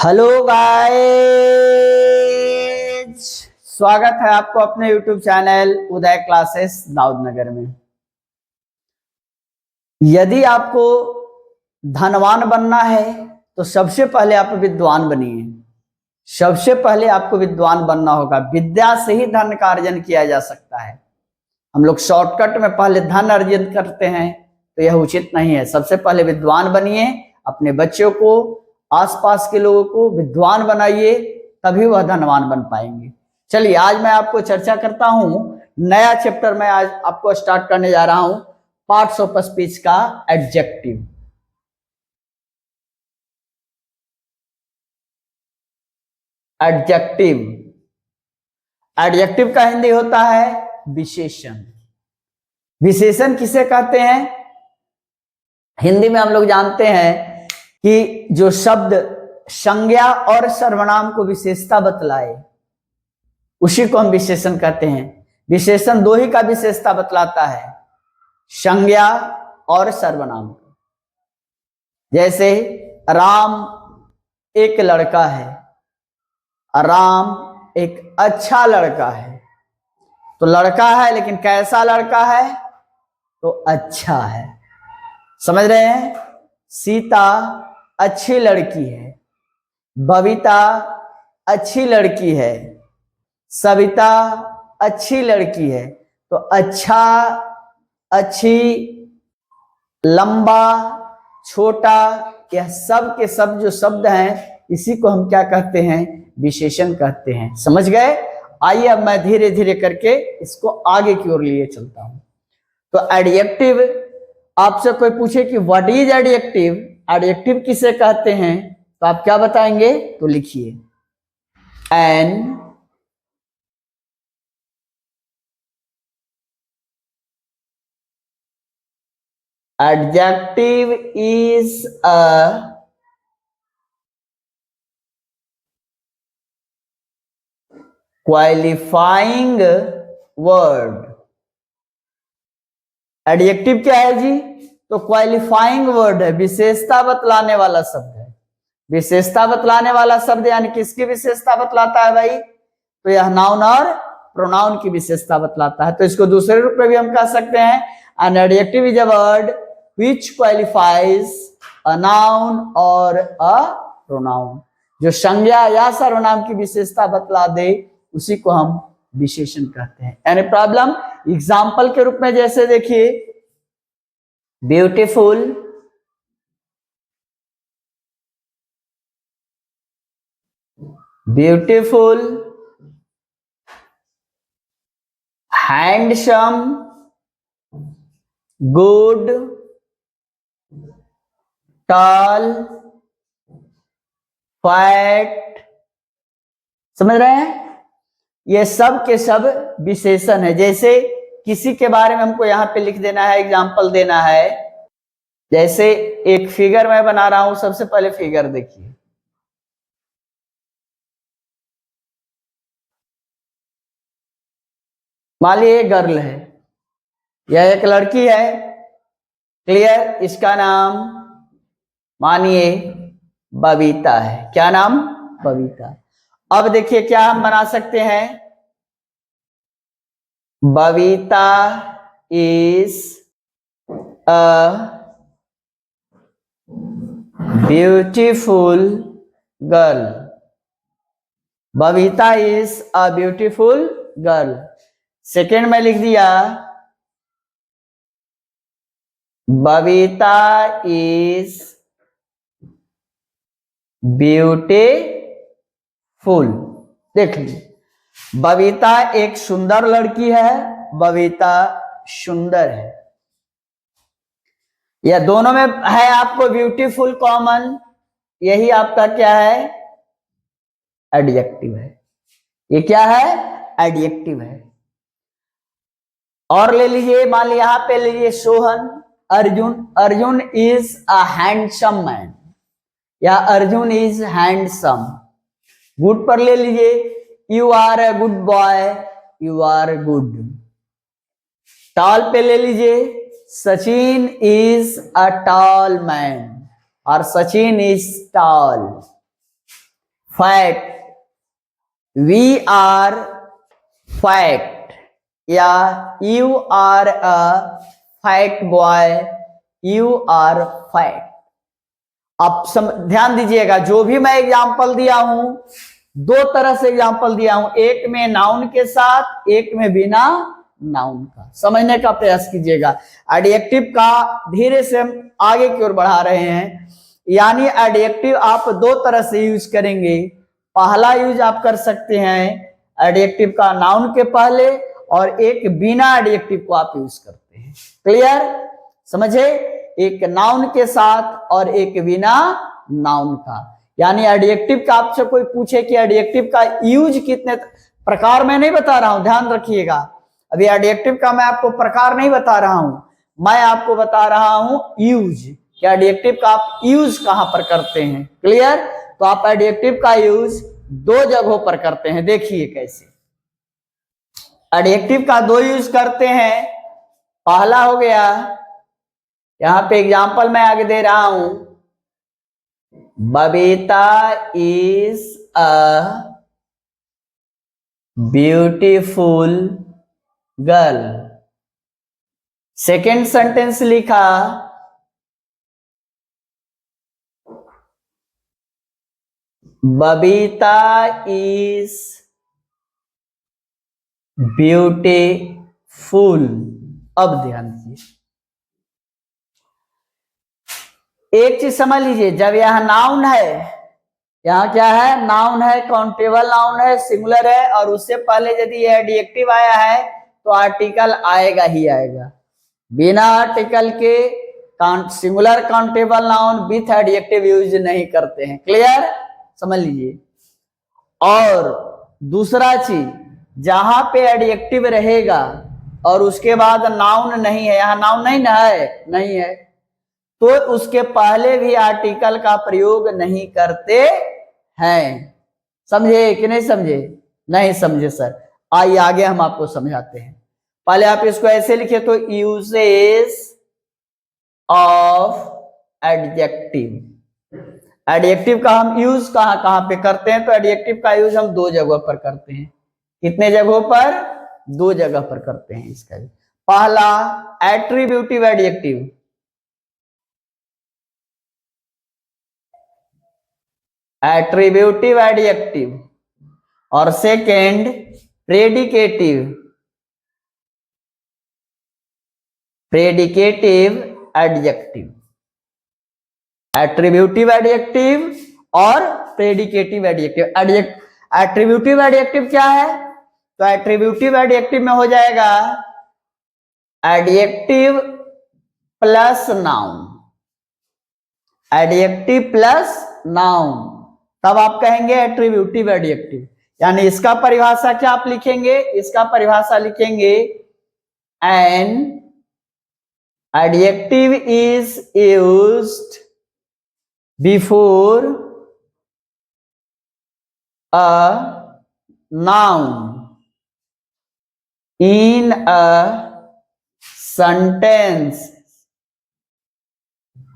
Hello guys, स्वागत है आपको अपने YouTube चैनल उदय क्लासेस दाऊदनगर में। यदि आपको धनवान बनना है तो सबसे पहले आप विद्वान बनिए। सबसे पहले आपको विद्वान बनना होगा। विद्या से ही धन का अर्जन किया जा सकता है। हम लोग शॉर्टकट में पहले धन अर्जित करते हैं तो यह उचित नहीं है। सबसे पहले विद्वान बनिए, अपने बच्चों को, आसपास के लोगों को विद्वान बनाइए, तभी वह धनवान बन पाएंगे। चलिए आज मैं आपको चर्चा करता हूं, नया चैप्टर मैं आज आपको स्टार्ट करने जा रहा हूं, पार्ट्स ऑफ स्पीच का एडजेक्टिव। एडजेक्टिव, एडजेक्टिव का हिंदी होता है विशेषण। विशेषण किसे कहते हैं? हिंदी में हम लोग जानते हैं कि जो शब्द संज्ञा और सर्वनाम को विशेषता बतलाए उसी को हम विशेषण कहते हैं। विशेषण दो ही का विशेषता बतलाता है, संज्ञा और सर्वनाम। जैसे राम एक लड़का है, राम एक अच्छा लड़का है। तो लड़का है लेकिन कैसा लड़का है? तो अच्छा है। समझ रहे हैं? सीता अच्छी लड़की है, बबीता अच्छी लड़की है, सविता अच्छी लड़की है। तो अच्छा, अच्छी, लंबा, छोटा, यह सब के सब जो शब्द हैं इसी को हम क्या कहते हैं? विशेषण कहते हैं। समझ गए? आइए अब मैं धीरे धीरे करके इसको आगे की ओर लिए चलता हूं। तो एडजेक्टिव, आपसे कोई पूछे कि व्हाट इज एडजेक्टिव, एडजेक्टिव किसे कहते हैं, तो आप क्या बताएंगे? तो लिखिए an adjective is a qualifying word। Adjective क्या है जी? तो क्वालिफाइंग वर्ड है, विशेषता बतलाने वाला शब्द है। विशेषता बतलाने वाला शब्द यानी किसकी विशेषता बतलाता है भाई? तो यह नाउन और प्रोनाउन की विशेषता बतलाता है। तो इसको दूसरे रूप में भी हम कह सकते हैं, an adjective is a word which qualifies a noun और अ प्रोनाउन। जो संज्ञा या सर्वनाम की विशेषता बतला दे उसी को हम विशेषण कहते हैं। Any problem? एग्जाम्पल के रूप में जैसे देखिए, beautiful, beautiful, handsome, good, tall, fat. समझ रहे हैं? ये सब के सब विशेषण है। जैसे किसी के बारे में हमको यहां पे लिख देना है, एग्जाम्पल देना है। जैसे एक फिगर मैं बना रहा हूं, सबसे पहले फिगर देखिए, मान लीजिए गर्ल है, यह एक लड़की है, क्लियर? इसका नाम मानिए बबीता है। क्या नाम? बबीता। अब देखिए क्या हम बना सकते हैं, Babita is a beautiful girl. Babita is a beautiful girl. Second में लिख दिया, बबीता इज ब्यूटीफुल। देख लीजिए, बबीता एक सुंदर लड़की है, बबीता सुंदर है। यह दोनों में है आपको ब्यूटीफुल कॉमन, यही आपका क्या है? एडजेक्टिव है। ये क्या है? एडजेक्टिव है। और ले लीजिए, मान लीजिए यहां पे लीजिए Sohan, Arjun, Arjun is a handsome man, या अर्जुन इज हैंडसम। गुड पर ले लीजिए, you are a good boy, you are good. Tall पे ले लीजिए, Sachin is a tall man, और Sachin is tall. Fat, we are fat, या you are a fat boy, you are fat. आप ध्यान दीजिएगा, जो भी मैं एग्जाम्पल दिया हूं, दो तरह से एग्जाम्पल दिया हूं, एक में नाउन के साथ, एक में बिना नाउन का। समझने का प्रयास कीजिएगा। एडजेक्टिव का धीरे से हम आगे की ओर बढ़ा रहे हैं, यानी एडजेक्टिव आप दो तरह से यूज करेंगे। पहला यूज आप कर सकते हैं एडजेक्टिव का नाउन के पहले, और एक बिना एडजेक्टिव को आप यूज करते हैं। क्लियर? समझे? एक नाउन के साथ और एक बिना नाउन का। यानी एडजेक्टिव का आपसे कोई पूछे कि एडजेक्टिव का यूज कितने प्रकार, में नहीं बता रहा हूं, ध्यान रखिएगा। अभी एडजेक्टिव का मैं आपको प्रकार नहीं बता रहा हूं, मैं आपको बता रहा हूं यूज, कि एडजेक्टिव का आप यूज कहां पर करते हैं। क्लियर? तो आप एडजेक्टिव का यूज दो जगहों पर करते हैं। देखिए कैसे एडजेक्टिव का दो यूज करते हैं। पहला हो गया, यहां पे एग्जांपल मैं आगे दे रहा हूं, Babita is a beautiful girl. Second sentence लिखा, बबीता इज ब्यूटीफुल। अब ध्यान दीजिए, एक चीज समझ लीजिए, जब यह नाउन है, यहां क्या है, नाउन है, काउंटेबल नाउन है, सिंगुलर है, और उससे पहले यदि यह एडजेक्टिव आया है तो आर्टिकल आएगा ही आएगा। बिना आर्टिकल के singular countable noun with adjective use नहीं करते हैं। क्लियर? समझ लीजिए। और दूसरा चीज, जहां पे एडजेक्टिव रहेगा और उसके बाद नाउन नहीं है, यहां नाउन नहीं ना है, नहीं है, तो उसके पहले भी आर्टिकल का प्रयोग नहीं करते हैं। समझे कि नहीं समझे? नहीं समझे सर, आइए आगे हम आपको समझाते हैं। पहले आप इसको ऐसे लिखिए, तो यूजेस ऑफ एडजेक्टिव। एडजेक्टिव का हम यूज कहां कहां पे करते हैं? तो एडजेक्टिव का यूज हम दो जगहों पर करते हैं। कितने जगहों पर? दो जगह पर करते हैं इसका। पहला एट्रीब्यूटिव एडजेक्टिव, एट्रीब्यूटिव एडजेक्टिव, और second predicative, predicative adjective. Attributive adjective और प्रेडिकेटिव एडजेक्टिव। एट्रीब्यूटिव एडजेक्टिव क्या है? तो एट्रीब्यूटिव एडजेक्टिव में हो जाएगा adjective plus noun, adjective plus noun, तब आप कहेंगे एट्रीब्यूटिव एडजेक्टिव। यानी इसका परिभाषा क्या आप लिखेंगे? इसका परिभाषा लिखेंगे, an adjective is used before a noun in a sentence.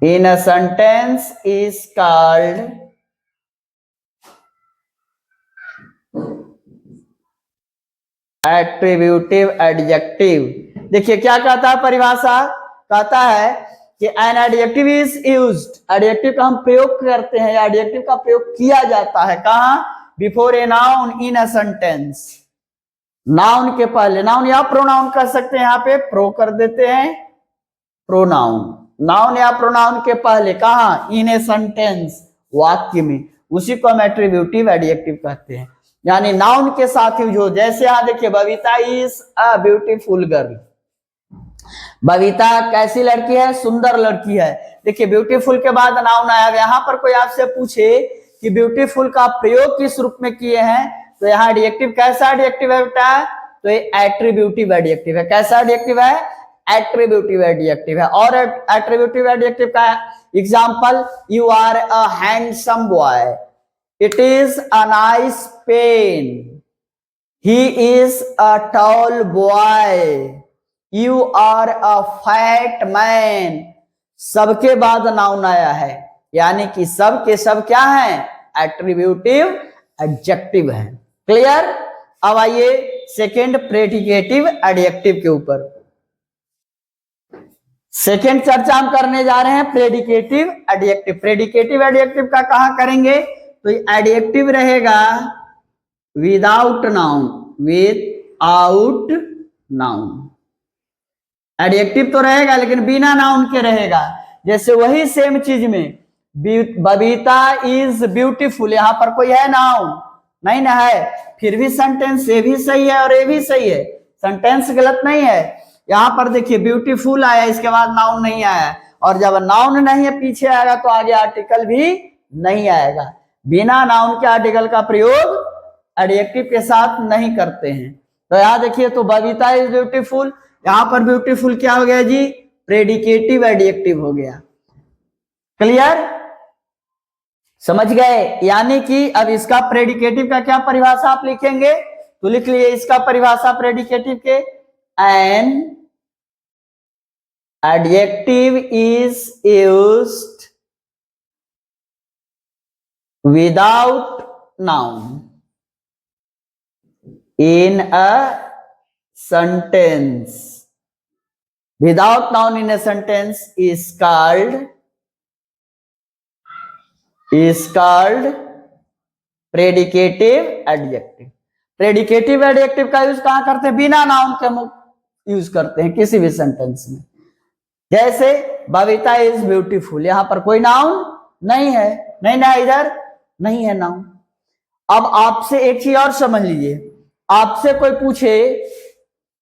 In a sentence is called attributive adjective. देखिए क्या कहता है परिभाषा, कहता है कि an adjective is used, adjective का हम प्रयोग करते हैं, एडजेक्टिव का प्रयोग किया जाता है कहां? Before a noun in a sentence. Noun के पहले, नाउन या प्रोनाउन कर सकते हैं, यहां पे प्रो कर देते हैं, प्रोनाउन, नाउन या प्रोनाउन के पहले कहां? इन ए सेंटेंस, वाक्य में, उसी को हम एट्रीब्यूटिव एडजेक्टिव कहते हैं। यानी नाउन के साथ यूज हो। जैसे यहां देखिए, Babita is a beautiful girl. Babita कैसी लड़की है? सुंदर लड़की है। देखिए ब्यूटीफुल के बाद नाउन आया। यहां पर कोई आपसे पूछे कि ब्यूटीफुल का प्रयोग किस रूप में किए हैं, तो यहाँ एडजेक्टिव कैसा एडजेक्टिव है बेटा? तो ये एट्रीब्यूटिव एडजेक्टिव है। कैसा एडजेक्टिव है? एट्रीब्यूटिव एडजेक्टिव है। और एट्रीब्यूटिव एडजेक्टिव का example, you are a handsome boy, it is a nice pen, he is a tall boy, you are a fat man. सबके बाद नाउन आया है, यानी कि सब के सब क्या है? एट्रीब्यूटिव एडजेक्टिव है। क्लियर? अब आइए सेकेंड प्रेडिकेटिव एडजेक्टिव के ऊपर। सेकेंड चर्चा हम करने जा रहे हैं प्रेडिकेटिव एडजेक्टिव। प्रेडिकेटिव एडजेक्टिव का कहां करेंगे? तो एडजेक्टिव रहेगा without noun, without noun. Adjective तो रहेगा लेकिन बिना नाउन के रहेगा। जैसे वही सेम चीज में बबीता इज ब्यूटीफुल, यहां पर कोई है नाउन नहीं ना है, फिर भी सेंटेंस ये भी सही है और ये भी सही है, सेंटेंस गलत नहीं है। यहां पर देखिए ब्यूटीफुल आया, इसके बाद नाउन नहीं आया, और जब नाउन नहीं है पीछे आएगा तो आगे आर्टिकल भी नहीं आएगा। बिना नाउन के आर्टिकल का प्रयोग एडजेक्टिव के साथ नहीं करते हैं। तो यहां देखिए, तो बबीता इज ब्यूटीफुल, यहां पर ब्यूटीफुल क्या हो गया जी? प्रेडिकेटिव एडजेक्टिव हो गया। क्लियर? समझ गए? यानी कि अब इसका प्रेडिकेटिव का क्या परिभाषा आप लिखेंगे? तो लिख लिए इसका परिभाषा प्रेडिकेटिव के, an adjective is used without noun in a sentence. Without noun in a sentence is called predicative adjective. Predicative adjective का यूज कहां करते हैं? बिना नाउन के यूज करते हैं किसी भी सेंटेंस में। जैसे बबीता इज ब्यूटीफुल, यहां पर कोई नाउन नहीं है, नहीं ना, इधर नहीं है नाउन। अब आपसे एक चीज और समझ लीजिए, आपसे कोई पूछे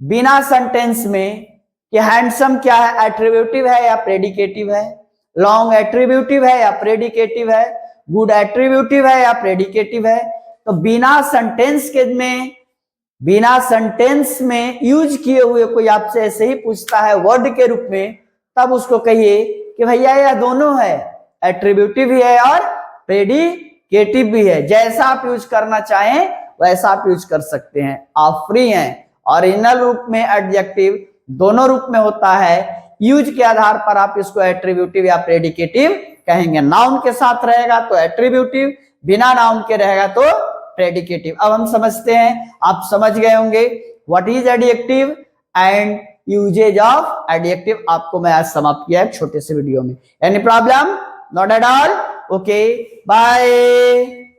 बिना सेंटेंस में कि हैंडसम क्या है, एट्रीब्यूटिव है या प्रेडिकेटिव है, लॉन्ग एट्रीब्यूटिव है या प्रेडिकेटिव है, गुड एट्रीब्यूटिव है या प्रेडिकेटिव है, तो बिना सेंटेंस में यूज किए हुए कोई आपसे ऐसे ही पूछता है वर्ड के रूप में, तब उसको कहिए कि भैया यह दोनों है, एट्रीब्यूटिव भी है और प्रेडिकेटिव भी है। जैसा आप यूज करना चाहें वैसा आप यूज कर सकते हैं, आप फ्री हैं। ओरिजिनल रूप में एडजेक्टिव दोनों रूप में होता है, यूज के आधार पर आप इसको एट्रीब्यूटिव या प्रेडिकेटिव कहेंगे। नाउन के साथ रहेगा तो एट्रीब्यूटिव, बिना नाउन के रहेगा तो प्रेडिकेटिव। अब हम समझते हैं, आप समझ गए होंगे what is adjective and uses of adjective. आपको मैं आज समाप्त किया एक छोटे से वीडियो में। Any problem? Not at all? Okay, bye.